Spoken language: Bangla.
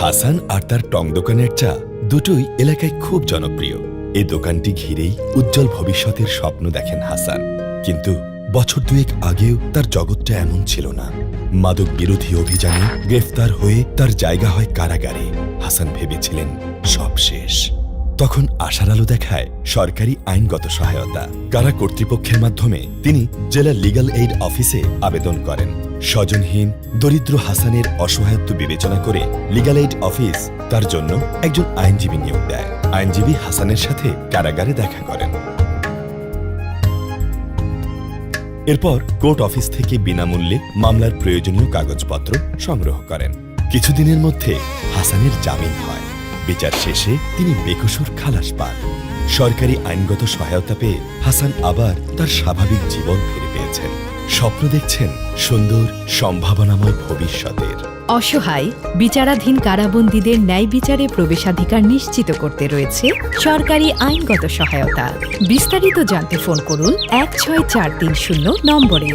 হাসান আর তার টং দোকানের চা দুটোই এলাকায় খুব জনপ্রিয়। এই দোকানটি ঘিরেই উজ্জ্বল ভবিষ্যতের স্বপ্ন দেখেন হাসান। কিন্তু বছর দুয়েক আগেও তার জগৎটা এমন ছিল না। মাদক বিরোধী অভিযানে গ্রেফতার হয়ে তার জায়গা হয় কারাগারে। হাসান ভেবেছিলেন সব শেষ। তখন আশার আলো দেখায় সরকারি আইনগত সহায়তা। কারা কর্তৃপক্ষের মাধ্যমে তিনি জেলা লিগ্যাল এইড অফিসে আবেদন করেন। স্বজনহীন দরিদ্র হাসানের অসহায়ত্ব বিবেচনা করে লিগ্যাল এইড অফিস তার জন্য একজন আইনজীবী নিয়োগ দেয়। আইনজীবী হাসানের সাথে কারাগারে দেখা করেন। এরপর কোর্ট অফিস থেকে বিনামূল্যে মামলার প্রয়োজনীয় কাগজপত্র সংগ্রহ করেন। কিছুদিনের মধ্যে হাসানের জামিন হয়। বিচার শেষে তিনি বেকসুর খালাস পান। সরকারি আইনগত সহায়তা পেয়ে হাসান আবার তার স্বাভাবিক জীবন ফিরে পেয়েছেন। স্বপ্ন দেখছেন সুন্দর সম্ভাবনাময় ভবিষ্যতের। অসহায় বিচারাধীন কারাবন্দীদের ন্যায় বিচারে প্রবেশাধিকার নিশ্চিত করতে রয়েছে সরকারি আইনগত সহায়তা। বিস্তারিত জানতে ফোন করুন 16430 নম্বরে।